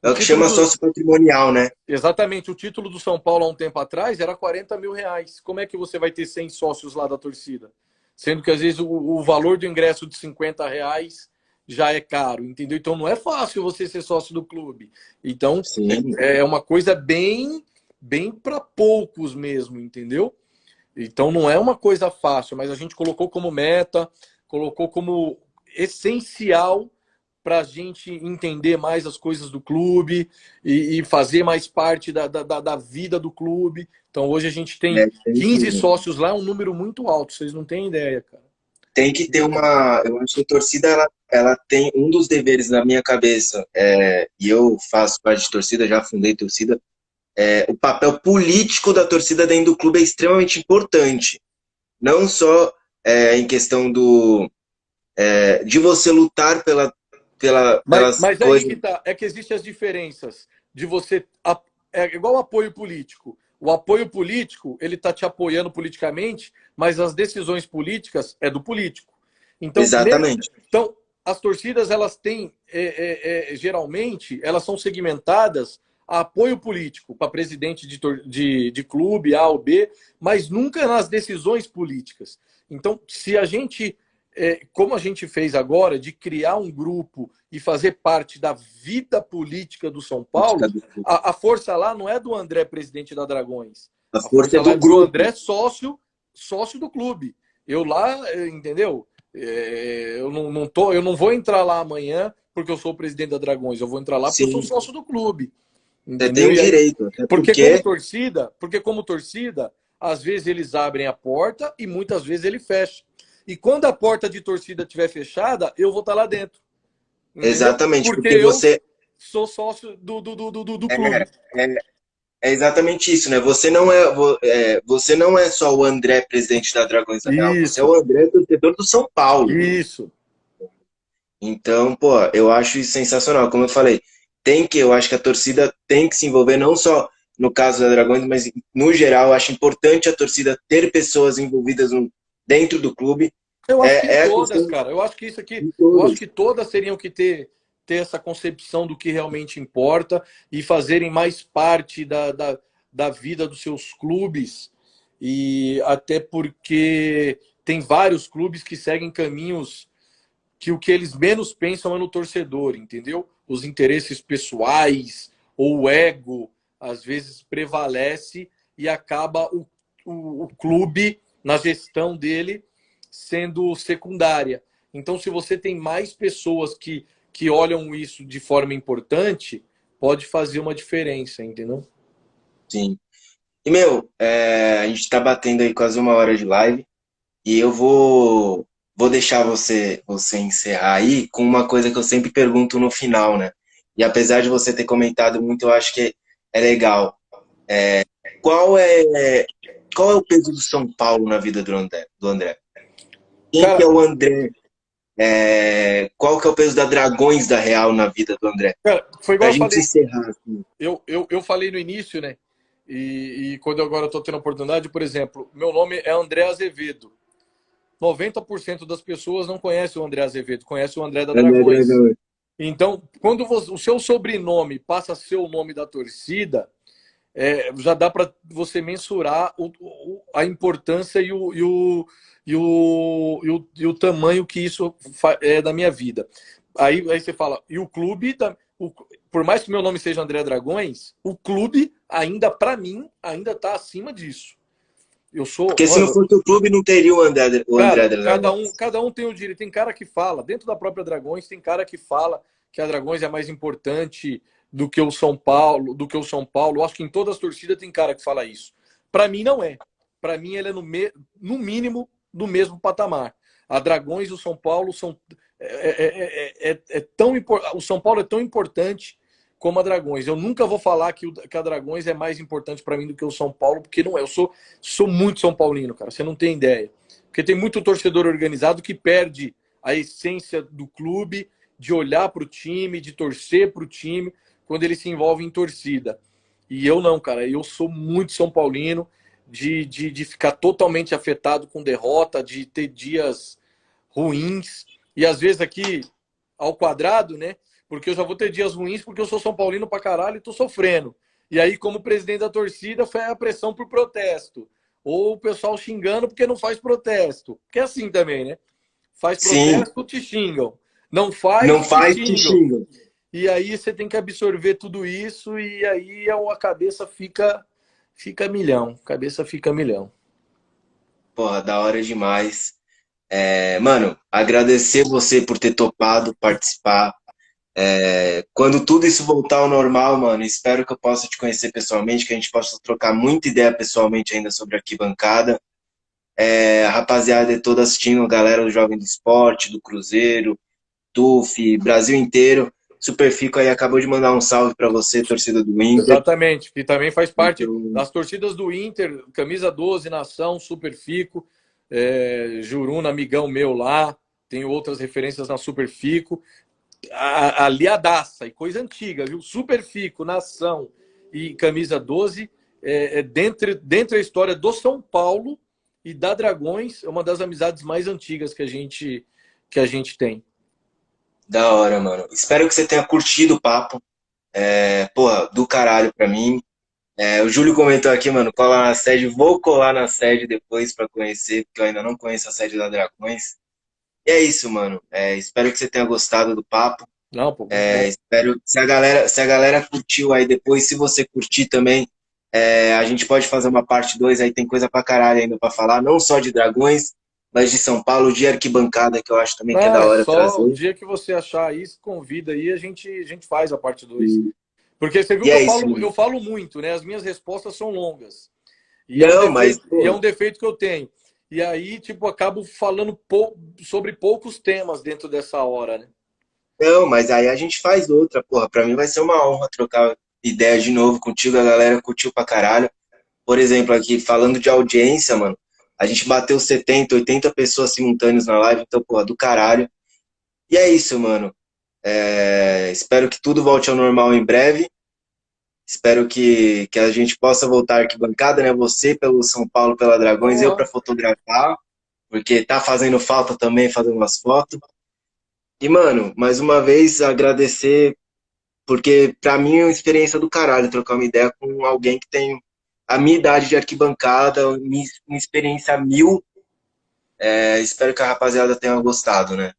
É o que chama sócio patrimonial, né? Exatamente. O título do São Paulo há um tempo atrás era 40 mil reais. Como é que você vai ter 100 sócios lá da torcida? Sendo que às vezes o valor do ingresso de 50 reais já é caro, entendeu? Então não é fácil você ser sócio do clube. Então é uma coisa bem para poucos mesmo, entendeu? Então não é uma coisa fácil, mas a gente colocou como meta, colocou como essencial para a gente entender mais as coisas do clube e fazer mais parte da vida do clube. Então hoje a gente tem 15 sócios lá, é um número muito alto, vocês não têm ideia, cara. Tem que ter eu acho que a torcida ela tem um dos deveres na minha cabeça, e eu faço parte de torcida, já fundei torcida, o papel político da torcida dentro do clube é extremamente importante. Não só em questão de você lutar pelas Mas aí coisas. que tá, é que existem as diferenças de você. É igual o apoio político. O apoio político, ele tá te apoiando politicamente, mas as decisões políticas é do político. Então, Exatamente. então as torcidas, elas têm, geralmente, elas são segmentadas a apoio político para presidente de clube A ou B, mas nunca nas decisões políticas. Então, se a gente como a gente fez agora, de criar um grupo e fazer parte da vida política do São Paulo, a força lá não é do André, presidente da Dragões. A A força é força lá do é do grupo. André, sócio do clube. Eu lá, entendeu? Eu não vou entrar lá amanhã porque eu sou o presidente da Dragões. Eu vou entrar lá porque eu sou Sim, sócio do clube. você tem Entendeu? o E aí, direito, até porque. porque como torcida, às vezes eles abrem a porta e muitas vezes ele fecha. E quando a porta de torcida estiver fechada, eu vou estar lá dentro. Entendeu? Exatamente, Porque porque eu você. sou sócio do É, clube. é, é exatamente isso, né? Você não é só o André, presidente da Dragões da Real, você é Isso, o André, torcedor do São Paulo. isso. Então, pô, eu acho isso sensacional. Como eu falei, eu acho que a torcida tem que se envolver, não só no caso da Dragões, mas no geral, eu acho importante a torcida ter pessoas envolvidas dentro do clube. Eu acho que em É a todas, questão cara. Eu acho que isso aqui, de eu acho todos. que todas teriam que ter essa concepção do que realmente importa e fazerem mais parte da vida dos seus clubes. E até porque tem vários clubes que seguem caminhos que o que eles menos pensam é no torcedor, entendeu? Os interesses pessoais ou o ego às vezes prevalece e acaba o clube na gestão dele sendo secundária. Então, se você tem mais pessoas que olham isso de forma importante, pode fazer uma diferença, entendeu? Sim. E, meu, a gente tá batendo aí quase uma hora de live e vou deixar você encerrar aí com uma coisa que eu sempre pergunto no final, né? E apesar de você ter comentado muito, eu acho que é legal. Qual é, qual é o peso do São Paulo na vida do André? Quem que é Cara, o André? Qual que é o peso da Dragões da Real na vida do André? foi igual Pra eu gente falei, encerrar, assim. eu falei no início, né? E quando eu agora estou tendo a oportunidade, por exemplo, meu nome é André Azevedo. 90% das pessoas não conhecem o André Azevedo, conhece o André da André Dragões. Dragões. Então, quando o seu sobrenome passa a ser o nome da torcida, já dá para você mensurar a importância e o tamanho que isso é da minha vida. Aí você fala, e o clube, por mais que meu nome seja André Dragões, o clube ainda, para mim, ainda está acima disso. Eu sou, Porque se não mano, fosse o clube, não teria o André cara, Dragões. cada um tem o direito. Tem cara que fala, dentro da própria Dragões, tem cara que fala que a Dragões é mais importante do que o São Paulo, do que o São Paulo. Eu acho que em todas as torcidas tem cara que fala isso. Para mim não é. Para mim ele é no mínimo do mesmo patamar. A Dragões e o São Paulo são tão o São Paulo é tão importante como a Dragões. Eu nunca vou falar que a Dragões é mais importante para mim do que o São Paulo, porque não é. Eu sou muito São Paulino, cara. Você não tem ideia. Porque tem muito torcedor organizado que perde a essência do clube, de olhar para o time, de torcer para o time, quando ele se envolve em torcida. E eu não, cara. Eu sou muito São Paulino, de ficar totalmente afetado com derrota, de ter dias ruins. E às vezes aqui, ao quadrado, né? Porque eu já vou ter dias ruins porque eu sou São Paulino pra caralho e tô sofrendo. E aí, como presidente da torcida, foi a pressão por protesto. Ou o pessoal xingando porque não faz protesto. Porque é assim também, né? Faz Sim, protesto, te xingam. Não não faz, te faz, te xingam. xingam. E aí você tem que absorver tudo isso e aí a cabeça fica milhão. A cabeça fica milhão. Porra, da hora demais. Mano, agradecer você por ter topado participar. Quando tudo isso voltar ao normal, mano, espero que eu possa te conhecer pessoalmente, que a gente possa trocar muita ideia pessoalmente ainda sobre a arquibancada. A rapaziada toda assistindo, a galera do Jovem do Esporte, do Cruzeiro, TUF, Brasil inteiro. Superfico aí acabou de mandar um salve para você, torcida do Inter. Exatamente, que também faz parte Então, das torcidas do Inter, Camisa 12, Nação, Superfico. Juruna, amigão meu lá, tenho outras referências na Superfico. Aliadaça, e coisa antiga, viu? Superfico, Nação e Camisa 12, dentro da história do São Paulo e da Dragões, é uma das amizades mais antigas que a gente tem. Da hora, mano. Espero que você tenha curtido o papo. Porra, do caralho pra mim. O Júlio comentou aqui, mano, cola na sede. Vou colar na sede depois pra conhecer, porque eu ainda não conheço a sede da Dragões. E é isso, mano. Espero que você tenha gostado do papo. Não, pô, muito bom. Espero se a galera curtiu aí depois, se você curtir também, a gente pode fazer uma parte 2 aí, tem coisa pra caralho ainda pra falar, não só de Dragões, mas de São Paulo, de arquibancada, que eu acho também que é da hora Só o trazer. dia que você achar isso, convida aí, a gente faz a parte 2. Porque você viu E que é isso, eu mano. falo muito, né? As minhas respostas são longas. Não, mas, E é pô, um defeito que eu tenho. E aí, tipo, acabo falando sobre poucos temas dentro dessa hora, né? não, mas aí a gente faz outra, porra. Pra mim vai ser uma honra trocar ideia de novo contigo, a galera curtiu pra caralho. Por exemplo, aqui, falando de audiência, mano, a gente bateu 70, 80 pessoas simultâneas na live, então, porra, do caralho. E é isso, mano. Espero que tudo volte ao normal em breve. Espero que a gente possa voltar à arquibancada, né? Você pelo São Paulo, pela Dragões, eu Porra. para fotografar, porque tá fazendo falta também fazer umas fotos. E, mano, mais uma vez agradecer, porque pra mim é uma experiência do caralho trocar uma ideia com alguém que tem a minha idade de arquibancada, uma experiência mil. Espero que a rapaziada tenha gostado, né?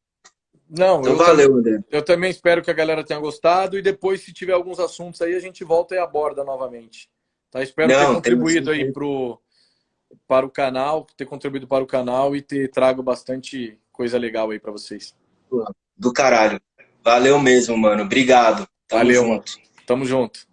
Não, Então valeu, André. eu também espero que a galera tenha gostado e depois, se tiver alguns assuntos aí, a gente volta e aborda novamente. Tá? Espero ter Não, tem contribuído assunto aí aí, para o canal, ter contribuído para o canal e ter trago bastante coisa legal aí para vocês. pô, do caralho. Valeu mesmo, mano. Obrigado. Tamo Valeu, mano. junto. Tamo junto.